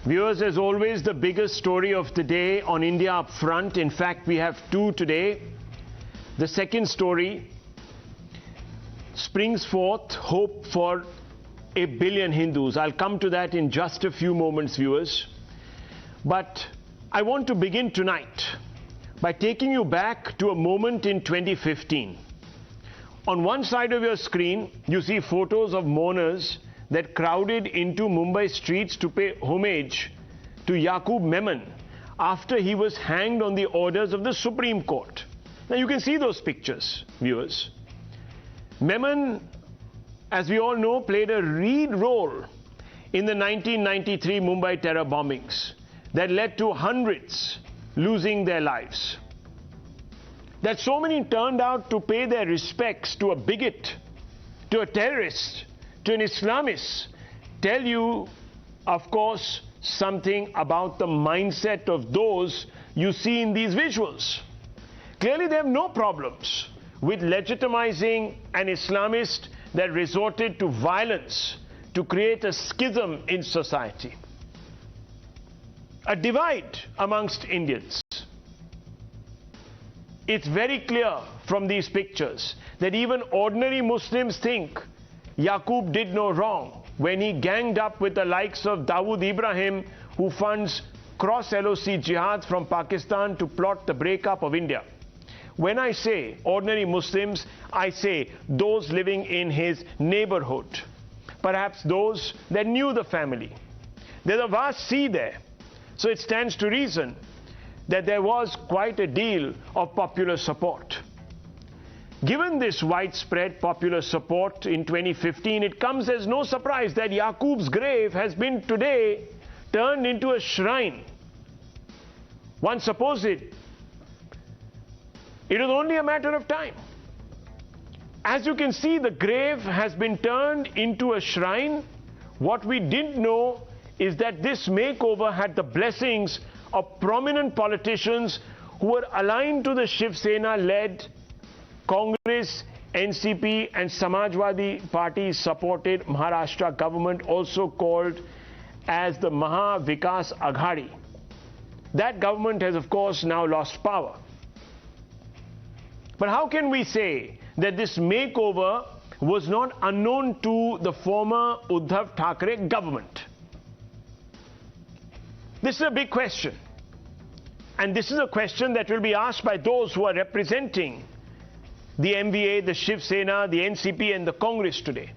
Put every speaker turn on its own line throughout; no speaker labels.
Viewers, as always, the biggest story of the day on India Upfront. In fact, we have two today. The second story springs forth hope for 1 billion Hindus. I'll come to that in just a few moments, viewers. But I want to begin tonight by taking you back to a moment in 2015. On one side of your screen, you see photos of mourners that crowded into Mumbai streets to pay homage to Yakub Memon after he was hanged on the orders of the Supreme Court. Now you can see those pictures, viewers. Memon, as we all know, played a lead role in the 1993 Mumbai terror bombings that led to hundreds losing their lives. That so many turned out to pay their respects to a bigot, to a terrorist, to an Islamist, tell you, of course, something about the mindset of those you see in these visuals. Clearly, they have no problems with legitimizing an Islamist that resorted to violence to create a schism in society, a divide amongst Indians. It's very clear from these pictures that even ordinary Muslims think Yakub did no wrong when he ganged up with the likes of Daud Ibrahim, who funds cross-LoC Jihads from Pakistan to plot the breakup of India. When I say ordinary Muslims, I say those living in his neighborhood, perhaps those that knew the family. There's a vast sea there, so it stands to reason that there was quite a deal of popular support. Given this widespread popular support in 2015, it comes as no surprise that Yakub's grave has been today turned into a shrine. One supposes it is only a matter of time. As you can see, the grave has been turned into a shrine. What we didn't know is that this makeover had the blessings of prominent politicians who were aligned to the ShivSena-led Congress, NCP and Samajwadi Party supported Maharashtra government, also called as the Maha Vikas Aghadi. That government has, of course, now lost power. But how can we say that this makeover was not unknown to the former Uddhav Thackeray government? This is a big question. And this is a question that will be asked by those who are representing the MVA, the ShivSena, the NCP and the Congress today.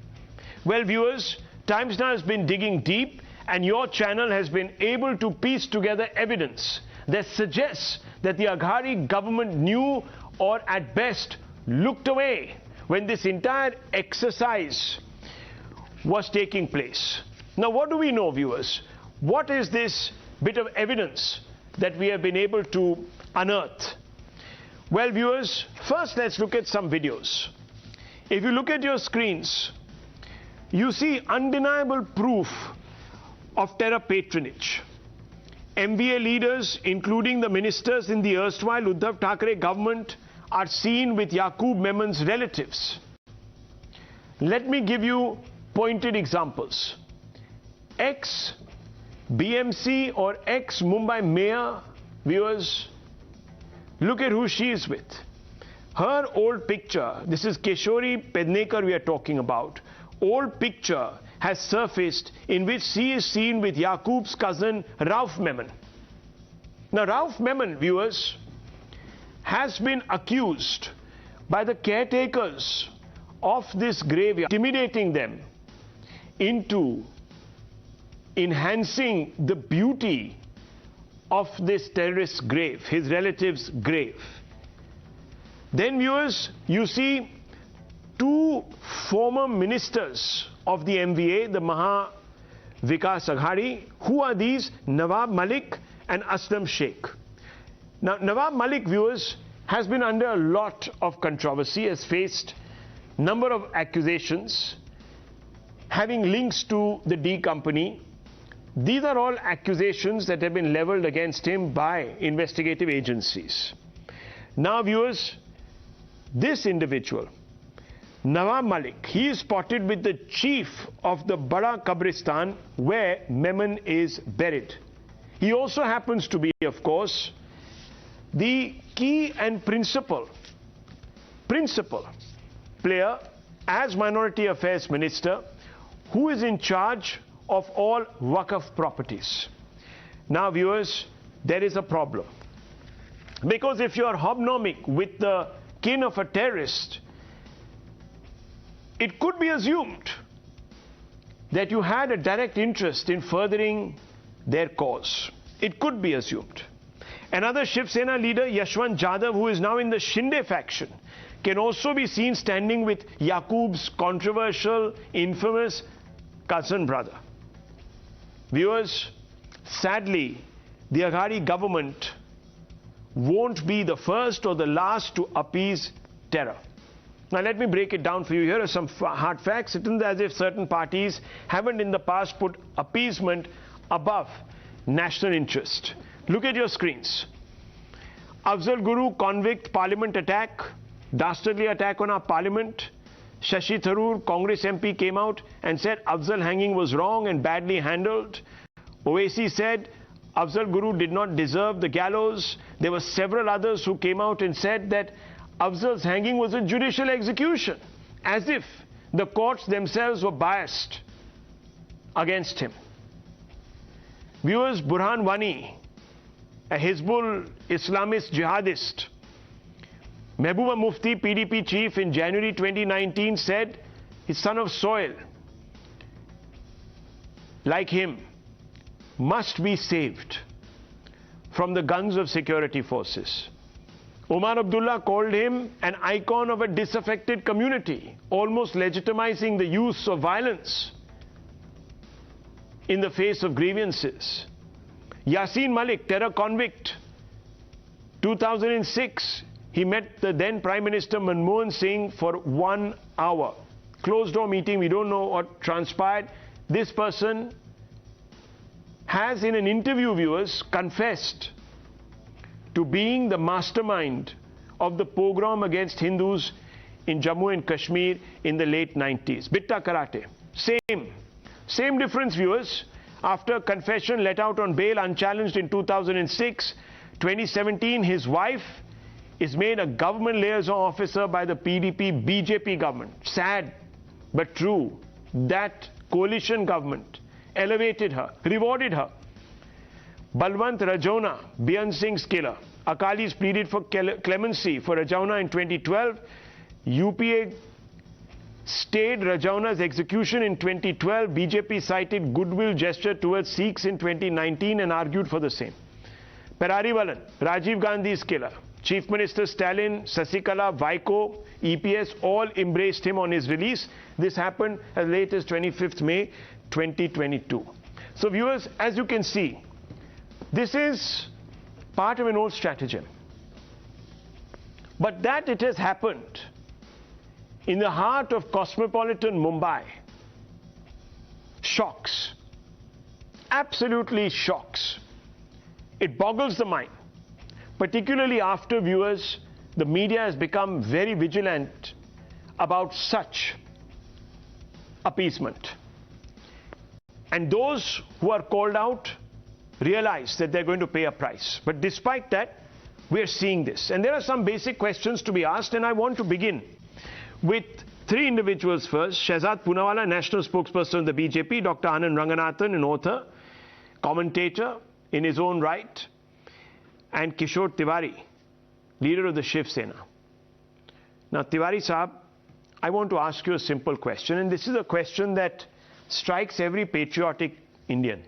Well, viewers, Times Now has been digging deep and your channel has been able to piece together evidence that suggests that the Aghadi government knew or at best looked away when this entire exercise was taking place. Now, what do we know, viewers? What is this bit of evidence that we have been able to unearth? Well, viewers, first let's look at some videos. If you look at your screens, you see undeniable proof of terror patronage. MVA leaders, including the ministers in the erstwhile Uddhav Thackeray government, are seen with Yakub Memon's relatives. Let me give you pointed examples. Ex-BMC or ex-Mumbai mayor, viewers, look at who she is with. Her old picture, this is Kishore Tiwari we are talking about, old picture has surfaced in which she is seen with Yakub's cousin Rahul Memon. Now Rahul Memon, viewers, has been accused by the caretakers of this graveyard, intimidating them into enhancing the beauty of this terrorist's grave, his relative's grave. Then, viewers, you see two former ministers of the MVA, the Maha Vikas Aghadi. Who are these? Nawab Malik and Aslam Sheikh. Now, Nawab Malik, viewers, has been under a lot of controversy, has faced a number of accusations having links to the D company. These are all accusations that have been leveled against him by investigative agencies. Now, viewers, this individual, Nawab Malik, he is spotted with the chief of the Bada Qabristan where Memon is buried. He also happens to be, of course, the key and principal player as Minority Affairs Minister, who is in charge of all Waqf properties. Now viewers, there is a problem. Because if you are hobnobbing with the kin of a terrorist, it could be assumed that you had a direct interest in furthering their cause. It could be assumed. Another ShivSena leader, Yashwant Jadhav, who is now in the Shinde faction, can also be seen standing with Yakub's controversial, infamous cousin brother. Viewers, sadly, the Aghadi government won't be the first or the last to appease terror. Now let me break it down for you. Here are some hard facts. It isn't as if certain parties haven't in the past put appeasement above national interest. Look at your screens. Afzal Guru convict parliament attack, dastardly attack on our parliament. Shashi Tharoor, Congress MP, came out and said Afzal hanging was wrong and badly handled. Owaisi said Afzal Guru did not deserve the gallows. There were several others who came out and said that Afzal's hanging was a judicial execution, as if the courts themselves were biased against him. Viewers, Burhan Wani, a Hizbul Islamist jihadist, Mehbooba Mufti, PDP chief, in January 2019 said his son of soil, like him, must be saved from the guns of security forces. Umar Abdullah called him an icon of a disaffected community, almost legitimizing the use of violence in the face of grievances. Yasin Malik, terror convict, 2006, he met the then Prime Minister Manmohan Singh for 1 hour. Closed door meeting, we don't know what transpired. This person has in an interview, viewers, confessed to being the mastermind of the pogrom against Hindus in Jammu and Kashmir in the late 90s. Bitta Karate, same difference, viewers. After confession let out on bail unchallenged in 2006, 2017, his wife is made a government liaison officer by the PDP BJP government. Sad but true. That coalition government elevated her, rewarded her. Balwant Rajauna, Bian Singh's killer. Akalis pleaded for clemency for Rajauna in 2012. UPA stayed Rajauna's execution in 2012. BJP cited goodwill gesture towards Sikhs in 2019 and argued for the same. Pararivalan, Rajiv Gandhi's killer. Chief Minister Stalin, Sasikala, Vaiko, EPS all embraced him on his release. This happened as late as 25th May 2022. So viewers, as you can see, this is part of an old stratagem. But that it has happened in the heart of cosmopolitan Mumbai shocks, absolutely shocks. It boggles the mind, particularly after, viewers, the media has become very vigilant about such appeasement. And those who are called out realize that they're going to pay a price. But despite that, we are seeing this. And there are some basic questions to be asked, and I want to begin with three individuals first. Shehzad Poonavala, national spokesperson of the BJP, Dr. Anand Ranganathan, an author, commentator in his own right, and Kishore Tiwari, leader of the ShivSena. Now, Tiwari Sahab, I want to ask you a simple question, and this is a question that strikes every patriotic Indian.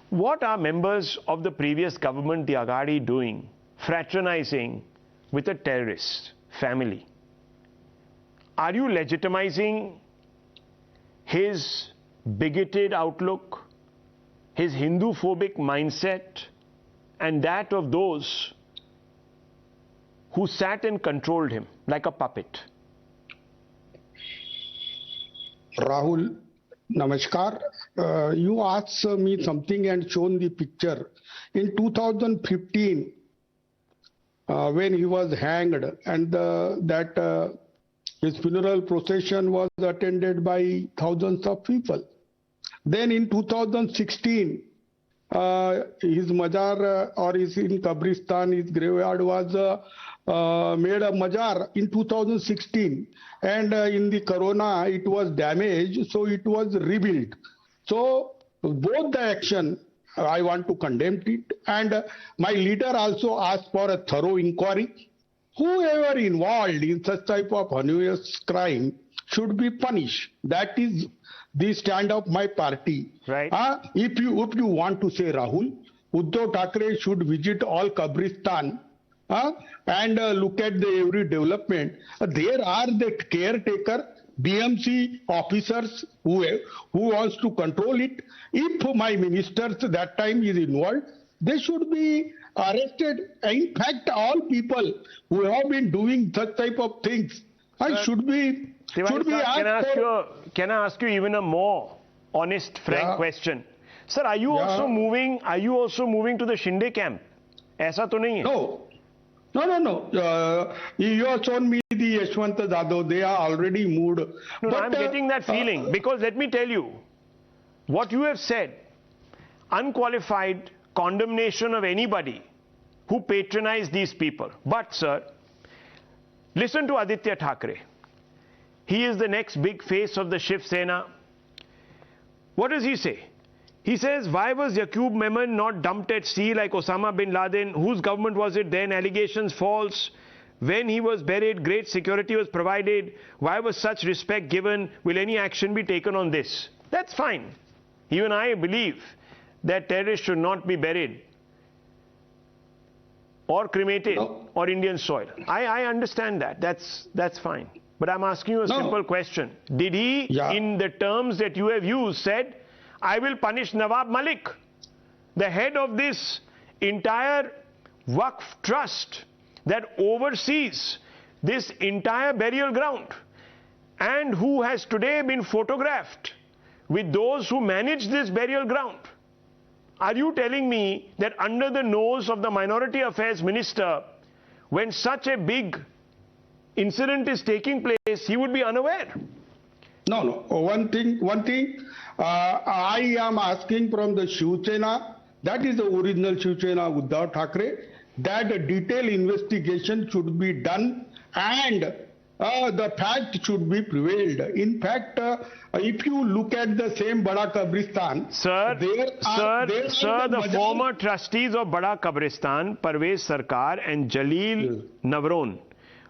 What are members of the previous government, the Aghadi, doing, fraternizing with a terrorist family? Are you legitimizing his bigoted outlook, his Hindu-phobic mindset, and that of those who sat and controlled him like a puppet?
Rahul, namaskar. You asked me something and shown the picture. In 2015, when he was hanged, and that His funeral procession was attended by thousands of people. Then in 2016, his mazar or his in Kabristan, his graveyard was made a mazar in 2016, and in the corona it was damaged, so it was rebuilt. So both the action I want to condemn it, and my leader also asked for a thorough inquiry. Whoever involved in such type of heinous crime should be punished. That is the stand of my party.
Right.
If you want to say, Rahul, Uddhav Thackeray should visit all Kabristan and look at the every development. There are the caretaker, BMC officers who wants to control it. If my ministers that time is involved, they should be arrested. In fact, all people who have been doing such type of things should be asked.
Can I ask you even a more honest, frank question? Sir, are you also moving? Are you also moving to the Shinde camp? ऐसा तो नहीं है?
No. You have shown me the Yashwant Jadhav. They are already moved.
No, I'm getting that feeling because let me tell you, what you have said, unqualified condemnation of anybody who patronize these people. But sir, listen to Aditya Thackeray. He is the next big face of the ShivSena. What does he say? He says, why was Yakub Memon not dumped at sea like Osama bin Laden? Whose government was it then? Allegations false. When he was buried, great security was provided. Why was such respect given? Will any action be taken on this? That's fine. Even I believe that terrorists should not be buried or cremated or Indian soil. I understand that. That's fine. But I'm asking you a simple question. Did he, in the terms that you have used, said, I will punish Nawab Malik, the head of this entire Waqf trust that oversees this entire burial ground and who has today been photographed with those who manage this burial ground? Are you telling me that under the nose of the Minority Affairs Minister, when such a big incident is taking place, he would be unaware?
No. One thing. I am asking from the ShivSena, that is the original ShivSena Uddhav Thackeray, that a detailed investigation should be done and the fact should be prevailed. In fact, if you look at the same Bada Kabristan,
the former trustees of Bada Kabristan, Parvez Sarkar and Jalil Navron,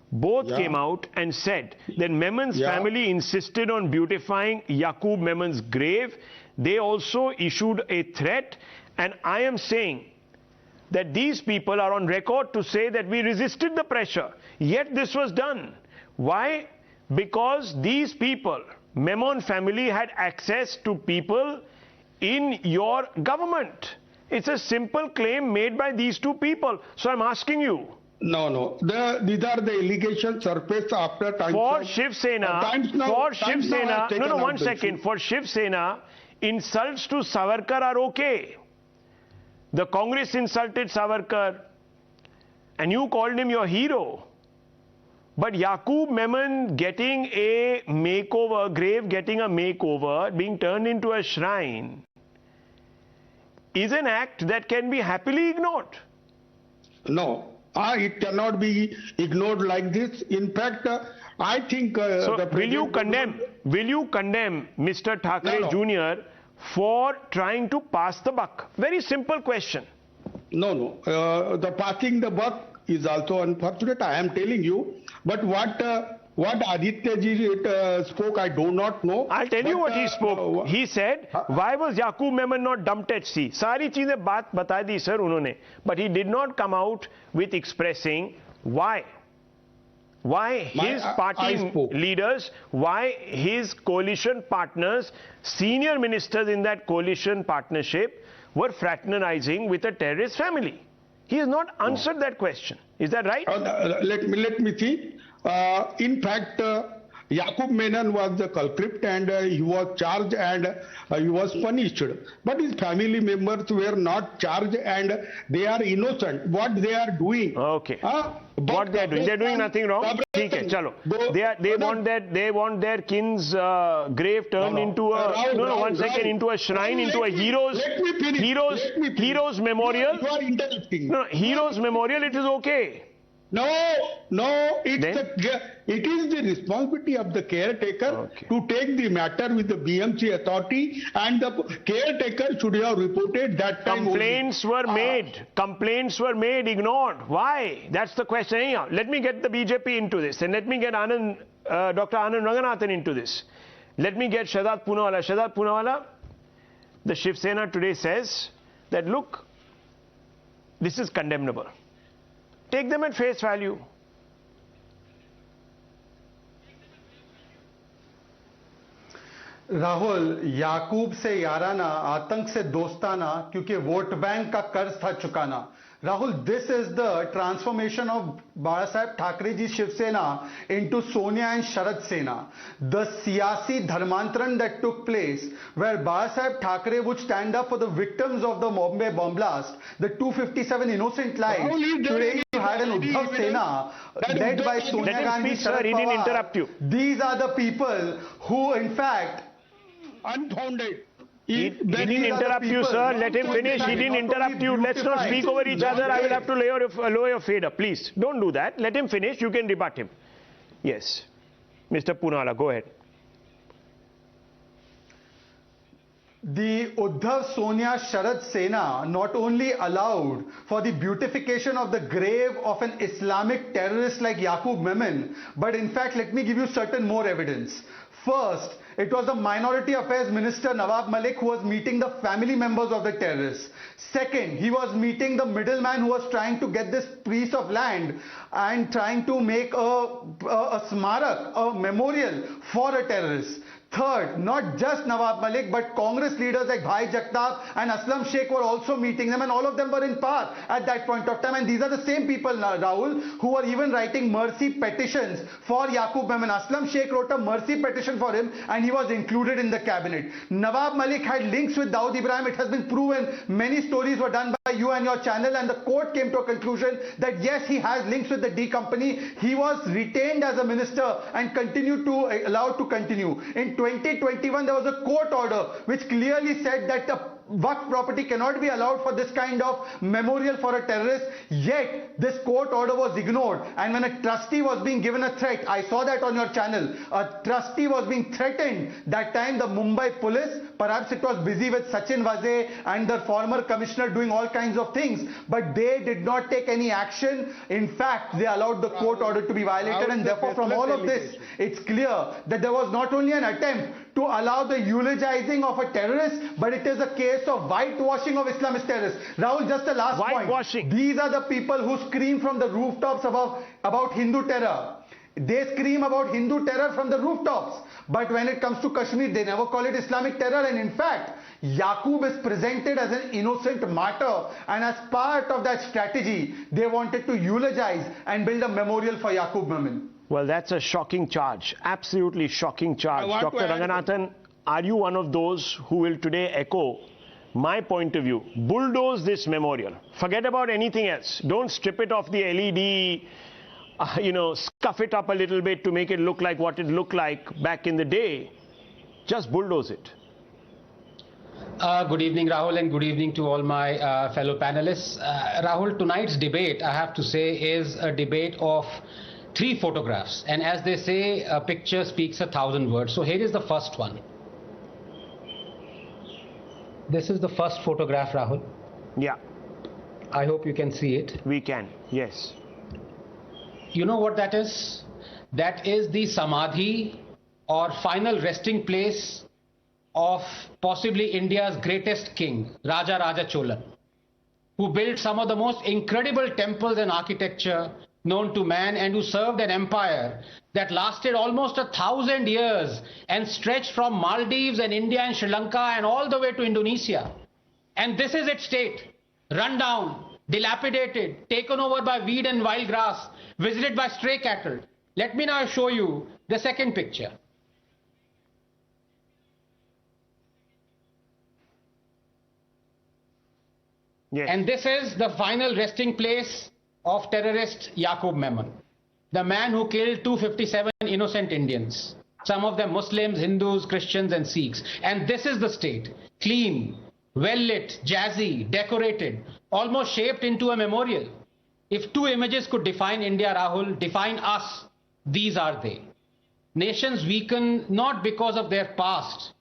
both came out and said that Memon's family insisted on beautifying Yakub Memon's grave. They also issued a threat, and I am saying that these people are on record to say that we resisted the pressure, yet this was done. Why? Because these people, Memon family, had access to people in your government. It's a simple claim made by these two people. So I'm asking you.
No. These are the allegations surfaced after times.
For ShivSena, one second. For ShivSena, insults to Savarkar are okay. The Congress insulted Savarkar and you called him your hero. But Yakub Memon getting a makeover, grave getting a makeover, being turned into a shrine, is an act that can be happily ignored.
No. It cannot be ignored like this. In fact, I think...
will you condemn Mr. Thackeray Jr. for trying to pass the buck? Very simple question.
No. The passing the buck is also unfortunate, I am telling you. But what Aditya ji spoke, I do not know.
I'll tell you what he spoke. He said, why was Yakub Memon not dumped at sea? Sari cheezein baat bata di sir unhone. But he did not come out with expressing why. Why his party leaders, why his coalition partners, senior ministers in that coalition partnership were fraternizing with a terrorist family. He has not answered that question. Is that right?
Let me see. In fact, Yakub Memon was the culprit and he was charged and he was punished. But his family members were not charged and they are innocent. What they are doing?
Okay. What they are doing? They are doing nothing wrong. ठीक है, चलो. They want their kin's grave turned into a into a shrine, into a hero's memorial.
You are interrupting.
No, hero's memorial. It is okay.
No, it is the responsibility of the caretaker to take the matter with the BMC authority, and the caretaker should have reported that time.
Complaints were made, ignored. Why? That's the question. Anyhow, let me get the BJP into this, and let me get Dr. Anand Ranganathan into this. Let me get Shehzad Poonavala. Shehzad Poonavala, the ShivSena today says that, look, this is condemnable. Take them at face value.
Rahul, याकूब से याराना, आतंक से दोस्ताना, क्योंकि vote bank का कर्ज था चुकाना. Rahul, this is the transformation of Bal Thackeray Shiv Sena into Sonia and Sharad Sena. The siyasi dharmantran that took place, where Bal Thackeray would stand up for the victims of the Mumbai bomb blast, the 257 innocent lives. Today you had an Uddhav Sena led by Sonia and Sharad
He didn't interrupt you.
These are the people who, in fact,
unfounded.
He didn't interrupt you, sir. Let him finish. He didn't interrupt you. Let's not speak over each other. I will have to lower your fader. Please, don't do that. Let him finish. You can rebut him. Yes. Mr. Poonavala, go ahead.
The Uddhav Sonia Sharad Sena not only allowed for the beautification of the grave of an Islamic terrorist like Yakub Memon, but in fact, let me give you certain more evidence. First, it was the Minority Affairs Minister Nawab Malik who was meeting the family members of the terrorists. Second, he was meeting the middleman who was trying to get this piece of land and trying to make a smarak, a memorial for a terrorist. Third, not just Nawab Malik, but Congress leaders like Bhai Jagtap and Aslam Sheikh were also meeting them, and all of them were in power at that point of time. And these are the same people, Rahul, who were even writing mercy petitions for Yakub Memon. Aslam Sheikh wrote a mercy petition for him, and he was included in the cabinet. Nawab Malik had links with Daud Ibrahim. It has been proven. Many stories were done by you and your channel, and the court came to a conclusion that yes, he has links with the D company. He was retained as a minister and continued to allowed to continue. In 2021, there was a court order which clearly said that the Waqf property cannot be allowed for this kind of memorial for a terrorist. Yet, this court order was ignored. And when a trustee was being given a threat, I saw that on your channel, a trustee was being threatened. That time, the Mumbai police, perhaps it was busy with Sachin Vaze and the former commissioner doing all kinds of things, but they did not take any action. In fact, they allowed the court order to be violated, and therefore from all of this, it's clear that there was not only an attempt to allow the eulogizing of a terrorist, but it is a case of whitewashing of Islamist terrorists. Rahul, just a last point. These are the people who scream from the rooftops about Hindu terror. They scream about Hindu terror from the rooftops. But when it comes to Kashmir, they never call it Islamic terror. And in fact, Yakub is presented as an innocent martyr. And as part of that strategy, they wanted to eulogize and build a memorial for Yakub Memon.
Well, that's a shocking charge. Absolutely shocking charge. Dr. Ranganathan, are you one of those who will today echo my point of view? Bulldoze this memorial. Forget about anything else. Don't strip it off the LED, scuff it up a little bit to make it look like what it looked like back in the day. Just bulldoze it.
Good evening, Rahul, and good evening to all my fellow panelists. Rahul, tonight's debate, I have to say, is a debate of 3 photographs, and as they say, a picture speaks 1,000 words. So here is the first one. This is the first photograph, Rahul.
Yeah.
I hope you can see it.
We can, yes.
You know what that is? That is the samadhi or final resting place of possibly India's greatest king, Raja Cholan, who built some of the most incredible temples and architecture known to man, and who served an empire that lasted almost 1,000 years and stretched from Maldives and India and Sri Lanka and all the way to Indonesia. And this is its state: run down, dilapidated, taken over by weed and wild grass, visited by stray cattle. Let me now show you the second picture.
Yes.
And this is the final resting place of terrorist Yakub Memon, the man who killed 257 innocent Indians, some of them Muslims, Hindus, Christians and Sikhs. And this is the state, clean, well lit, jazzy, decorated, almost shaped into a memorial. If two images could define India, Rahul, define us, these are they. Nations weaken not because of their past,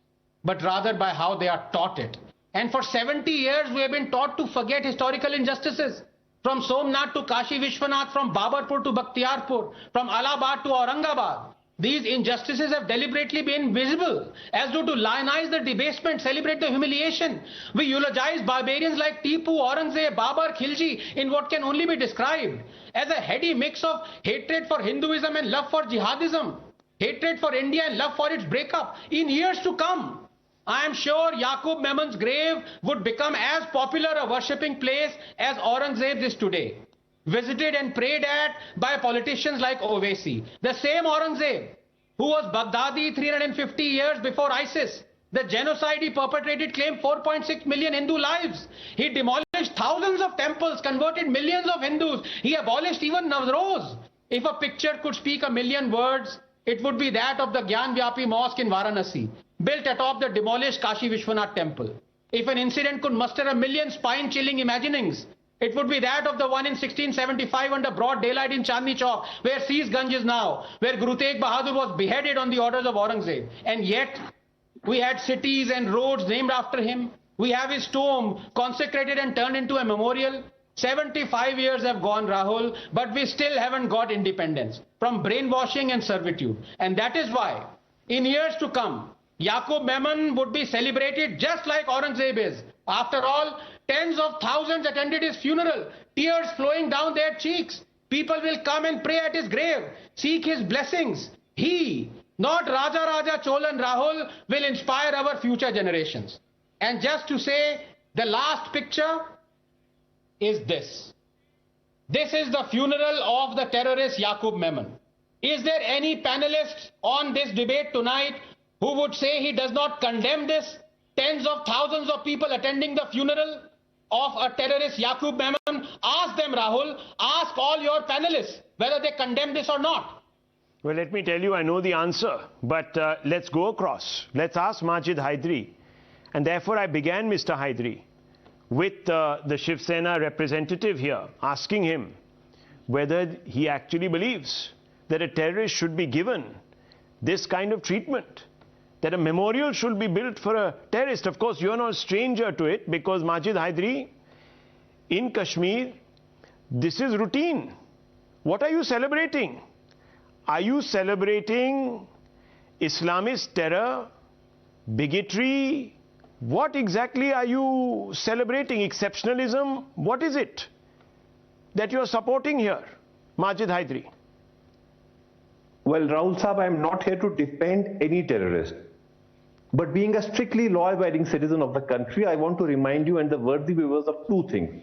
but rather by how they are taught it. And for 70 years, we have been taught to forget historical injustices. From Somnath to Kashi Vishwanath, from Babarpur to Bakhtiarpur, from Allahabad to Aurangabad. These injustices have deliberately been visible, as though to lionize the debasement, celebrate the humiliation. We eulogize barbarians like Tipu, Aurangzeb, Babar, Khilji in what can only be described as a heady mix of hatred for Hinduism and love for jihadism, hatred for India and love for its breakup. In years to come, I am sure Yakub Memon's grave would become as popular a worshipping place as Aurangzeb's is today. Visited and prayed at by politicians like Owaisi. The same Aurangzeb who was Baghdadi 350 years before ISIS. The genocide he perpetrated claimed 4.6 million Hindu lives. He demolished thousands of temples, converted millions of Hindus. He abolished even Navroz. If a picture could speak a million words, it would be that of the Gyan-Vyapi mosque in Varanasi, built atop the demolished Kashi Vishwanath temple. If an incident could muster a million spine-chilling imaginings, it would be that of the one in 1675 under broad daylight in Chandni Chowk, where Seesganj is now, where Guru Tegh Bahadur was beheaded on the orders of Aurangzeb. And yet, we had cities and roads named after him. We have his tomb consecrated and turned into a memorial. 75 years have gone, Rahul, but we still haven't got independence from brainwashing and servitude. And that is why, in years to come, Yakub Memon would be celebrated just like Aurangzeb is. After all, tens of thousands attended his funeral, tears flowing down their cheeks. People will come and pray at his grave, seek his blessings. He, not Raja Cholan Rahul, will inspire our future generations. And just to say, the last picture is this. This is the funeral of the terrorist Yakub Memon. Is there any panelist on this debate tonight who would say he does not condemn this? Tens of thousands of people attending the funeral of a terrorist Yakub Memon. Ask them, Rahul, ask all your panelists whether they condemn this or not.
Well, let me tell you, I know the answer, but let's go across. Let's ask Majid Hydari. And therefore, I began, Mr. Hydari, with the ShivSena representative here, asking him whether he actually believes that a terrorist should be given this kind of treatment, that a memorial should be built for a terrorist. Of course, you're not a stranger to it, because Majid Hydari, in Kashmir, this is routine. What are you celebrating? Are you celebrating Islamist terror, bigotry? What exactly are you celebrating? Exceptionalism? What is it that you're supporting here, Majid Hydari?
Well, Rahul Saab, I am not here to defend any terrorist. But being a strictly law-abiding citizen of the country, I want to remind you and the worthy viewers of two things.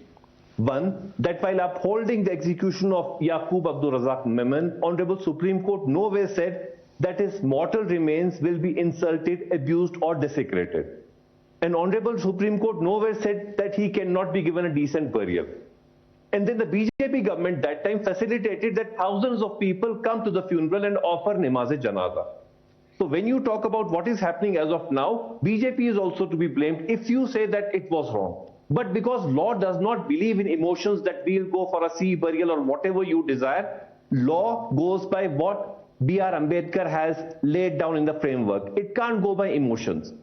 One, that while upholding the execution of Yakub Abdul Razak Memon, Honorable Supreme Court nowhere said that his mortal remains will be insulted, abused or desecrated. And Honorable Supreme Court nowhere said that he cannot be given a decent burial. And then the BJP government that time facilitated that thousands of people come to the funeral and offer namaz-e-janaza. So when you talk about what is happening as of now, BJP is also to be blamed if you say that it was wrong. But because law does not believe in emotions that we'll go for a sea burial or whatever you desire, law goes by what B.R. Ambedkar has laid down in the framework. It can't go by emotions.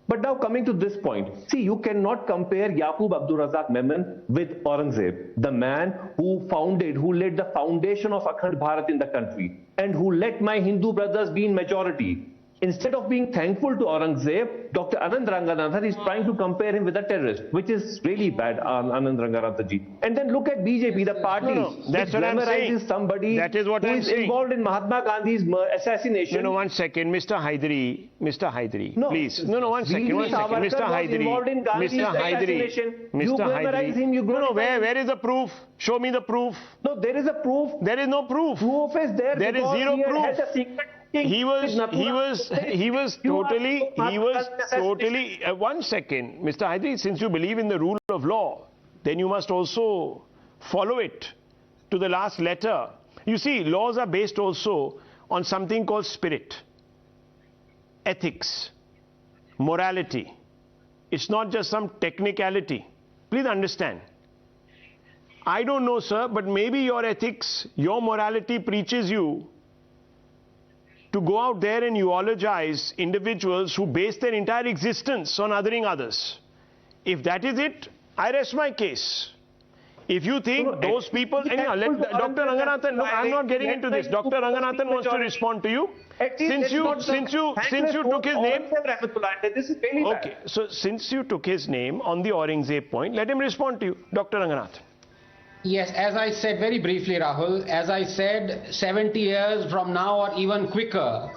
But now coming to this point, see, you cannot compare Yakub Abdul Razak Memon with Aurangzeb, the man who laid the foundation of Akhand Bharat in the country, and who let my Hindu brothers be in majority. Instead of being thankful to Aurangzeb, Dr. Anand Ranganathan is trying to compare him with a terrorist, which is really bad, Anand Ranganathan ji. And then look at BJP, the party,
that's what I'm saying.
Somebody
that is what
who
I'm
is
saying.
involved in Mahatma Gandhi's assassination.
No, 1 second, Mr. Hydari,
No,
please. No, 1 second, 1 second, Mr. Hydari, Mr. Hydari, Mr. Hydari. No, where is the proof? Show me the proof.
No, there is a proof.
There is no proof.
Proof is there.
There is zero proof. He was totally, 1 second, Mr. Hydari, since you believe in the rule of law, then you must also follow it to the last letter. You see, laws are based also on something called spirit, ethics, morality. It's not just some technicality. Please understand. I don't know, sir, but maybe your ethics, your morality preaches you to go out there and eulogize individuals who base their entire existence on othering others. If that is it, I rest my case. If you think those people, anyhow, Dr. Ranganathan, look, I'm not getting into this. Dr. Ranganathan wants to respond to you. Since you took his name, okay. So since you took his name on the Aurangzeb point, let him respond to you, Dr. Ranganathan.
Yes, as I said very briefly, Rahul, as I said, 70 years from now or even quicker,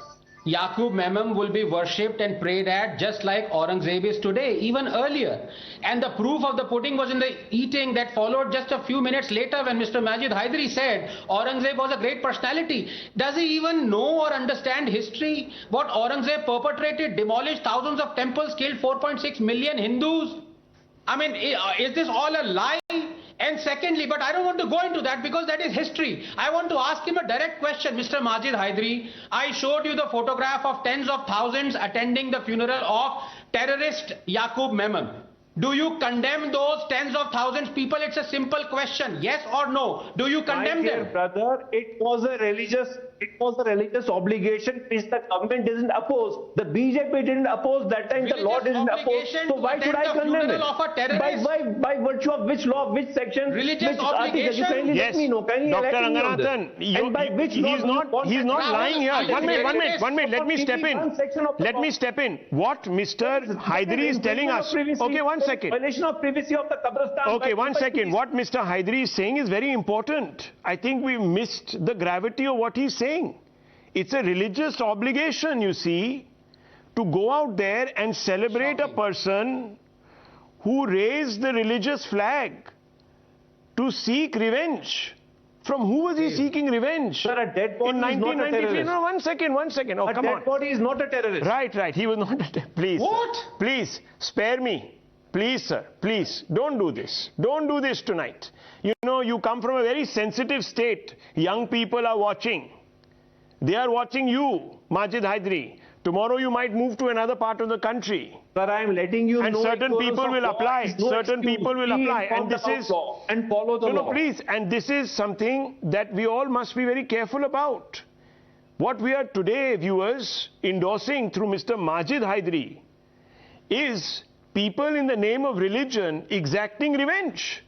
Yakub Memon will be worshipped and prayed at just like Aurangzeb is today, even earlier. And the proof of the pudding was in the eating that followed just a few minutes later when Mr. Majid Hydari said Aurangzeb was a great personality. Does he even know or understand history? What Aurangzeb perpetrated, demolished thousands of temples, killed 4.6 million Hindus? I mean, is this all a lie? And secondly, but I don't want to go into that because that is history. I want to ask him a direct question, Mr. Majid Hydari. I showed you the photograph of tens of thousands attending the funeral of terrorist Yakub Memon. Do you condemn those tens of thousands people? It's a simple question. Yes or no? Do you condemn them?
My dear brother, it was a religious obligation which the government didn't oppose. The BJP didn't oppose that time. The law didn't oppose. So why should I condemn it? By virtue of which law, which section,
religious
which obligation?
obligation?
Yes, Dr. Ranganathan, he's not lying here. One minute, let me step in. Let me step in. What Mr. Hydari is telling us. Okay, 1 second.
Violation of privacy of the Qabristan.
Okay, 1 second. What Mr. Hydari is saying is very important. I think we missed the gravity of what he's saying. It's a religious obligation, you see, to go out there and celebrate a person who raised the religious flag to seek revenge. From who was he seeking revenge?
Sir, a dead body is not a terrorist.
No, 1 second. Oh, come on.
A dead body is not a terrorist.
Right. He was not a terrorist. Please.
What?
Please, spare me. Please, sir, please, don't do this. Don't do this tonight. You know, you come from a very sensitive state. Young people are watching. They are watching you, Majid Hydari. Tomorrow you might move to another part of the country.
But I am letting you know.
And certain people will apply. Certain people will apply. And this is...
And follow the law.
No, please. And this is something that we all must be very careful about. What we are today, viewers, endorsing through Mr. Majid Hydari is people in the name of religion exacting revenge.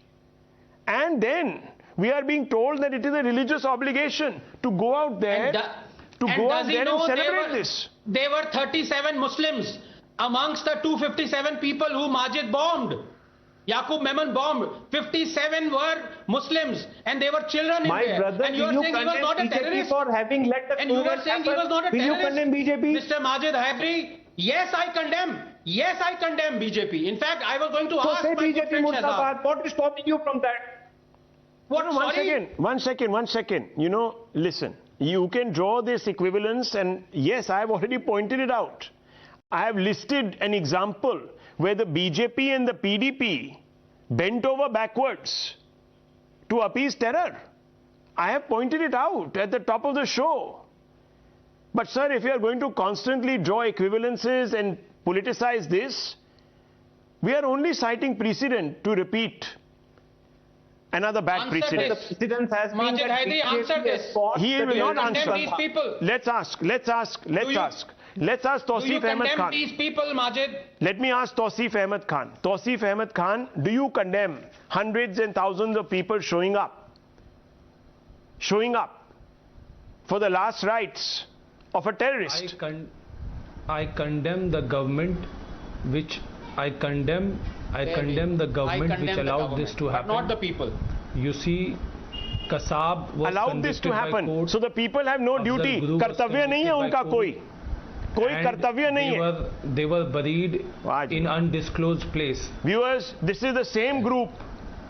And then we are being told that it is a religious obligation to go out there and celebrate this.
There were 37 Muslims amongst the 257 people who Majid bombed. Yakub Memon bombed. 57 were Muslims and there were children in there.
Brother,
and you are saying he was not a terrorist?
For having let the
and you are saying he was not a terrorist?
Will you condemn BJP?
Mr. Majid Hydari, yes, I condemn. Yes, I condemn BJP. In fact, I was going to ask
say
my
BJP
good friend Shehzad.
What is stopping you from that?
What?
No, one second. You know, listen. You can draw this equivalence, and yes, I have already pointed it out. I have listed an example where the BJP and the PDP bent over backwards to appease terror. I have pointed it out at the top of the show. But sir, if you are going to constantly draw equivalences and politicize this, we are only citing precedent to repeat another bad precedent.
The precedent has
Majid
been that
Hydari, answer this.
He will not answer.
These people.
Let's ask Touseef Ahmad Khan.
These people, Majid?
Let me ask Touseef Ahmad Khan. Touseef Ahmad Khan, do you condemn hundreds and thousands of people showing up for the last rites of a terrorist?
I condemn the government which the government which allowed this to happen.
But not the people.
You see, Kasab was
allowed this to
convicted by
happen.
court.
So the people have no
Afzal
duty.
Guru was
कर्तव्य नहीं है
convicted
उनका
by
कोई. कोई
And
कर्तव्य नहीं है.
they were buried in undisclosed place.
Viewers, this is the same group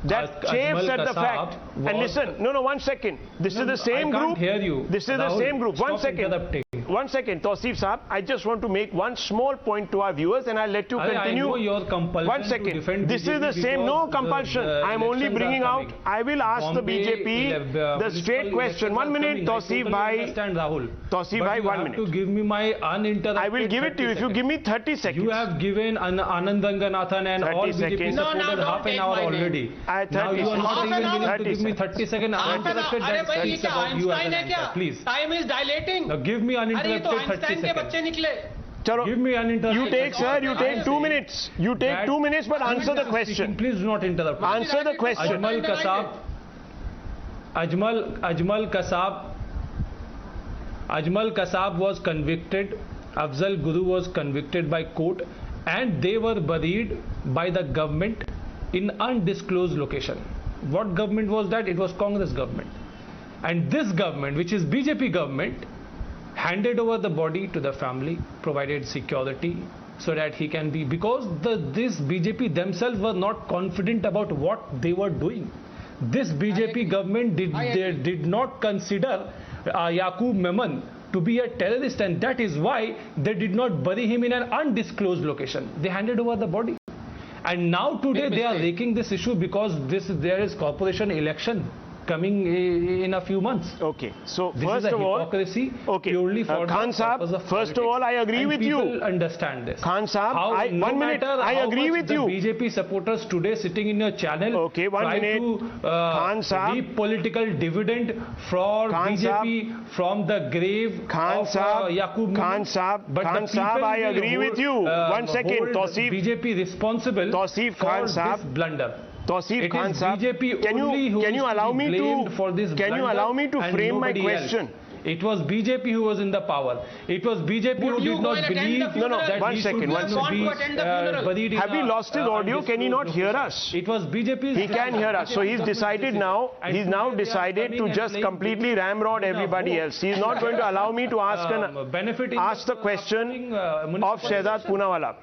that chafes at the fact. And listen, no, one second. This is the same group.
I can't hear you.
This is the
Rahul,
same group. One
stop
second.
interrupting.
One second, Touseef Sahab. I just want to make one small point to our viewers, and I'll let you continue.
I know your compulsion
One second.
to defend
This
BJP
is the same. No
because
compulsion.
the
I'm only
elections
bringing
are
out.
coming.
I will ask the
Bombay,
BJP the straight
municipal
question. 1 minute,
elections are
Touseef
coming. I
bhai.
totally understand, Rahul.
Touseef
But
bhai,
you
1
have
minute.
to give me my uninterrupted.
I will give it to you if you give me 30 seconds.
You have given Anand Ranganathan and
30
all BJP
seconds.
supporters
No,
half an
take
hour
my name.
already. Now
30
you are not
seconds.
even willing to
30
give me 30 seconds uninterrupted.
अरे भाई ये
That's
क्या
about you as
Einstein
an
है क्या?
anchor. Please.
Time is dilating.
Now give me
अरे ये तो
uninterrupted 30
Einstein के
seconds.
बच्चे निकले.
Chalo.
Give me uninterrupted.
You take, sir, you take 2 minutes. You take
That-
2 minutes, but answer the question.
Please do not interrupt me.
Answer the question.
Ajmal Kasab was convicted. Afzal Guru was convicted by court, and they were buried by the government in undisclosed location. What government was that? It was Congress government. And this government, which is BJP government, handed over the body to the family, provided security so that he can be, because this BJP themselves were not confident about what they were doing. This BJP government did not consider Yakub Memon to be a terrorist, and that is why they did not bury him in an undisclosed location. They handed over the body. And now today they are raking this issue because there is corporation election coming in a few months.
Okay, so
This
first
is a
of all,
hypocrisy
okay,
purely for
Khan
the
Sahab,
purpose of
first of
politics.
all, I agree
And
with
people
you.
understand this.
Khan Sahab,
How,
no 1 minute, I agree with you.
The BJP supporters today sitting in your channel
Okay, 1
try
minute.
to
Khan Sahab,
reap political dividend for
Khan
BJP from the grave
Khan
of
Sahab,
Yakub
Khan
Memon.
Sahab,
But
Khan
the
Sahab,
people
I
will
agree with you. 1 second,
hold
Touseef.
BJP responsible
Touseef
for
Khan
this
Sahab.
blunder.
Touseef
It
Khan
is
Sahab,
BJP
can
only who
you
is to
allow
be
me
blamed
to
for this
can you
blunder
allow me to
and
frame my
nobody
question?
else. It was BJP who was in the power. It was BJP who
Would you
did
go
not
and attend
believe
the funeral?
that
One
he
second,
should
one
not
second.
be
Want to attend the funeral?
buried in
Have we
a,
lost his audio? Can he not hear
location.
us?
It was BJP.
He can hear us. So he's decided now, he's now decided to just completely ramrod everybody else. He's not going to allow me to ask the question of Shehzad Poonavala.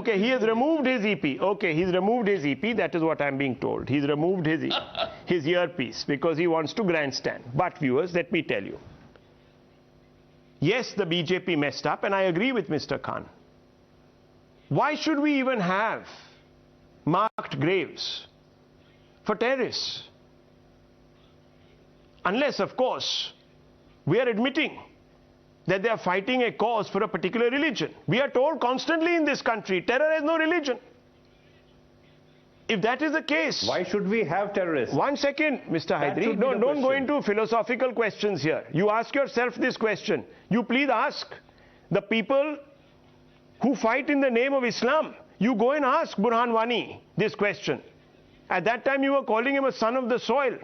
Okay, he has removed his EP. Okay, he's removed his EP. That is what I'm being told. He's removed his earpiece because he wants to grandstand. But viewers, let me tell you. Yes, the BJP messed up, and I agree with Mr. Khan. Why should we even have marked graves for terrorists? Unless, of course, we are admitting that they are fighting a cause for a particular religion. We are told constantly in this country, terror has no religion. If that is the case...
Why should we have terrorists?
1 second, Mr. Hydari. Don't go into philosophical questions here. You ask yourself this question. You please ask the people who fight in the name of Islam. You go and ask Burhan Wani this question. At that time you were calling him a son of the soil.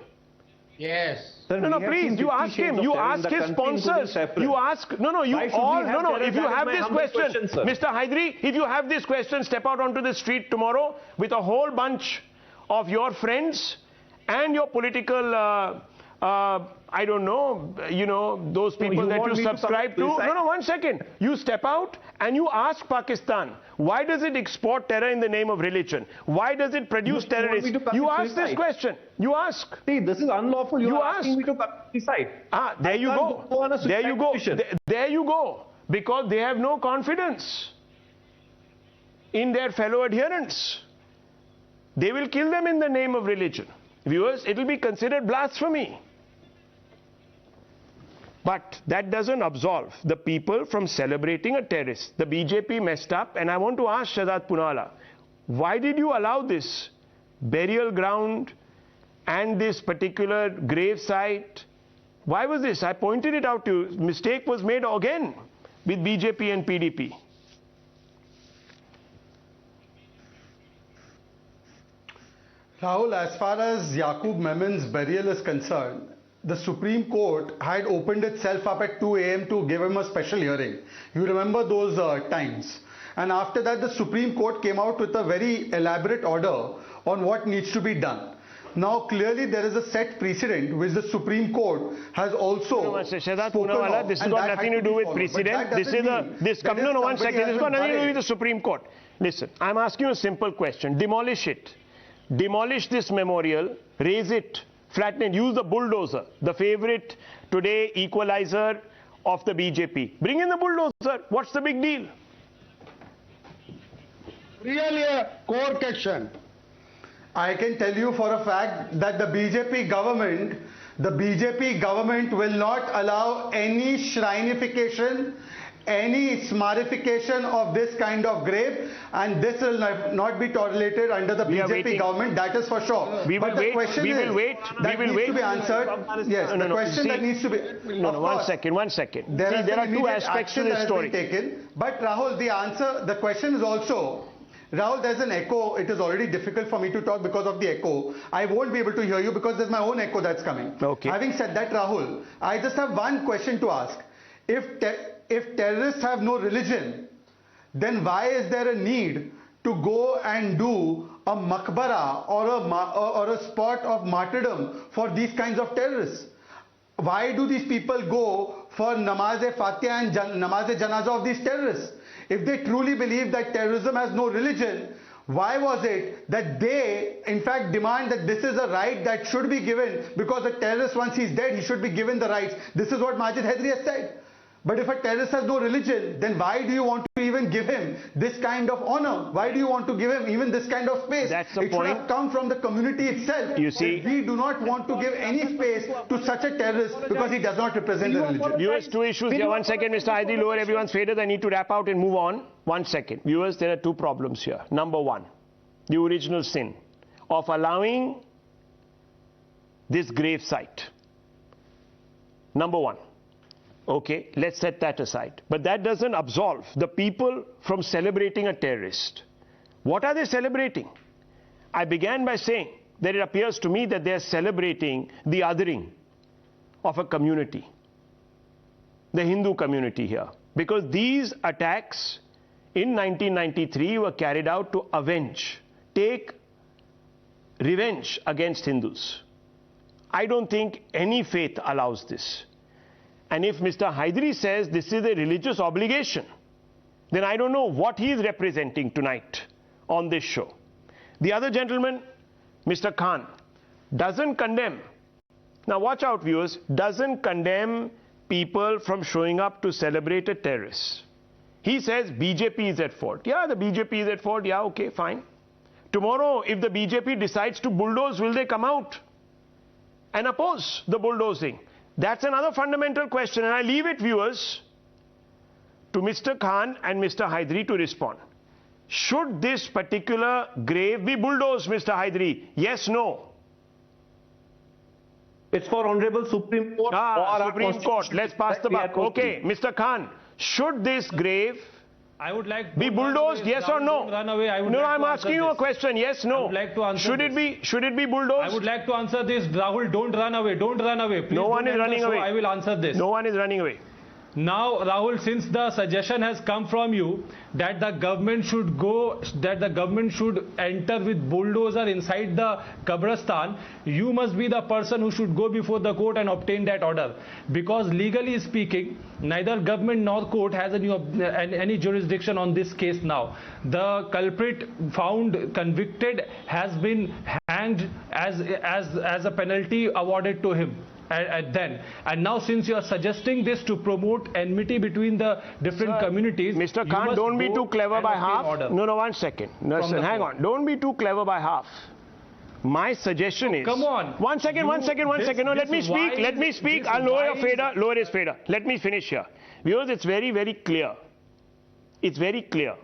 Yes.
Sir,
No, please, you ask him. You ask his sponsors. You ask... If you have this question, Mr. Hydari, if you have this question, step out onto the street tomorrow with a whole bunch of your friends and your political... I don't know, those people that you subscribe to. No, 1 second. You step out and you ask Pakistan, why does it export terror in the name of religion? Why does it produce terrorists? You ask this question. You ask.
See, this is unlawful. You are asking
ask.
me to commit suicide.
There you go. There you go. There you go. Because they have no confidence in their fellow adherents. They will kill them in the name of religion. Viewers, it will be considered blasphemy. But that doesn't absolve the people from celebrating a terrorist. The BJP messed up, and I want to ask Shehzad Poonavala, why did you allow this burial ground and this particular grave site? Why was this? I pointed it out to you. Mistake was made again with BJP and PDP.
Rahul, as far as Yakub Memon's burial is concerned, the Supreme Court had opened itself up at 2 a.m. to give him a special hearing. You remember those times. And after that, the Supreme Court came out with a very elaborate order on what needs to be done. Now, clearly, there is a set precedent which the Supreme Court has also
Shehzad Poonavala, this has got nothing to do with precedent. This is one second. This has got nothing to do with the Supreme Court. Listen, I'm asking you a simple question. Demolish it. Demolish this memorial, raise it, flatten it, use the bulldozer, the favorite today equalizer of the BJP. Bring in the bulldozer. What's the big deal?
Really a court action.
I can tell you for a fact that the BJP government will not allow any shrinification, any smarification of this kind of grave, and this will not be tolerated under the BJP government, that is for sure.
We will wait. We will wait.
That needs to be answered. Yes, the question that needs to be...
One second. There are two aspects to this story.
But Rahul, the question is also... Rahul, there's an echo. It is already difficult for me to talk because of the echo. I won't be able to hear you because there's my own echo that's coming.
Okay.
Having said that, Rahul, I just have one question to ask. If terrorists have no religion, then why is there a need to go and do a maqbara or a spot of martyrdom for these kinds of terrorists? Why do these people go for namaz-e-Fatiha and namaz-e-Janaza of these terrorists? If they truly believe that terrorism has no religion, why was it that they, in fact, demand that this is a right that should be given because a terrorist, once he's dead, he should be given the rights? This is what Majid Hydari has said. But if a terrorist has no religion, then why do you want to even give him this kind of honor? Why do you want to give him even this kind of space?
That's the
point. It should have come from the community itself.
You see,
we do not want to give any space to such a terrorist because he does not represent the religion.
Viewers, two issues here. 1 second, Mr. Hydari, lower everyone's fader. I need to wrap out and move on. 1 second. Viewers, there are two problems here. Number one, the original sin of allowing this grave site. Number one. Okay, let's set that aside. But that doesn't absolve the people from celebrating a terrorist. What are they celebrating? I began by saying that it appears to me that they are celebrating the othering of a community, the Hindu community here. Because these attacks in 1993 were carried out to avenge, take revenge against Hindus. I don't think any faith allows this. And if Mr. Hydari says this is a religious obligation, then I don't know what he is representing tonight on this show. The other gentleman, Mr. Khan, doesn't condemn. Now watch out, viewers, doesn't condemn people from showing up to celebrate a terrorist. He says BJP is at fault. Yeah, the BJP is at fault. Yeah, okay, fine. Tomorrow, if the BJP decides to bulldoze, will they come out and oppose the bulldozing? That's another fundamental question, and I leave it, viewers, to Mr. Khan and Mr. Hydari to respond. Should this particular grave be bulldozed, Mr. Hydari? Yes, no?
It's for Honorable Supreme Court.
Supreme Court. Let's pass the buck. Okay, Mr. Khan, should this grave be bulldozed? Yes or no? No, I'm asking you a question. Yes, no? I would like to answer should it be bulldozed?
I would like to answer this. Rahul, don't run away. Don't run away. Please,
no one is running away.
I will answer this.
No one is running away.
Now, Rahul, since the suggestion has come from you that the government should enter with bulldozer inside the Kabristan, you must be the person who should go before the court and obtain that order. Because legally speaking, neither government nor court has any jurisdiction on this case now. The culprit found convicted has been hanged as a penalty awarded to him. And now, since you are suggesting this to promote enmity between the different communities,
Mr. Khan, don't be too clever by half. No, 1 second. No, hang on. Don't be too clever by half. My suggestion is...
Come on.
One second. No, let me speak. I'll lower your fader. Lower his fader. Let me finish here. Viewers, it's very, very clear. It's very clear.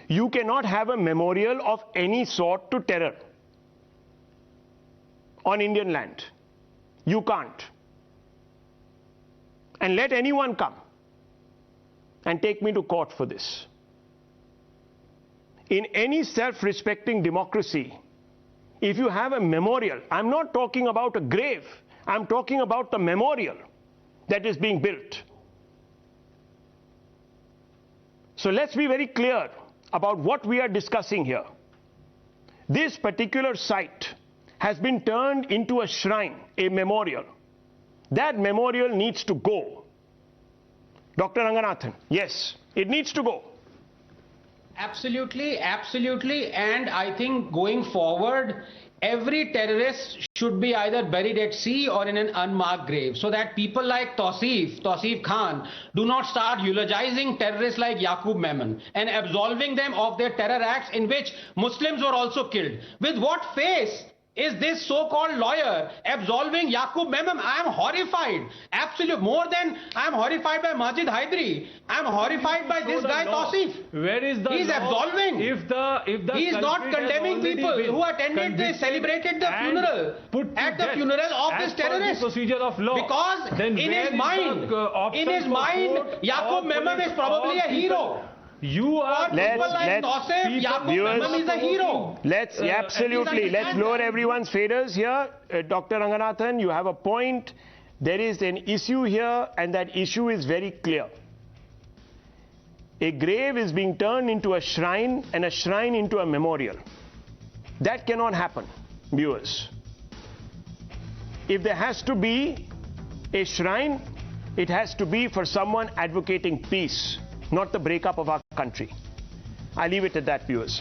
You cannot have a memorial of any sort to terror on Indian land. You can't. And let anyone come and take me to court for this. In any self-respecting democracy, if you have a memorial, I'm not talking about a grave, I'm talking about the memorial that is being built. So let's be very clear about what we are discussing here. This particular site has been turned into a shrine, a memorial. That memorial needs to go. Dr. Ranganathan, yes, it needs to go.
Absolutely, absolutely. And I think going forward, every terrorist should be either buried at sea or in an unmarked grave, so that people like Touseef Khan do not start eulogizing terrorists like Yakub Memon and absolving them of their terror acts in which Muslims were also killed. With what face is this so-called lawyer absolving Yakub Memon? I am horrified. Absolutely. More than I am horrified by Majid Haidari, I am horrified by this guy Touseef.
Where is the
He's
law?
absolving.
If the
He is not condemning people who attended, they celebrated the funeral at the funeral of this terrorist.
Procedure of law.
Because
then
in his mind, Yakub Memon is probably a hero.
You are
Yakub is a hero.
Let's lower everyone's faders here. Dr. Ranganathan, you have a point. There is an issue here, and that issue is very clear. A grave is being turned into a shrine, and a shrine into a memorial. That cannot happen, viewers. If there has to be a shrine, it has to be for someone advocating peace, not the breakup of our country. I leave it at that, viewers.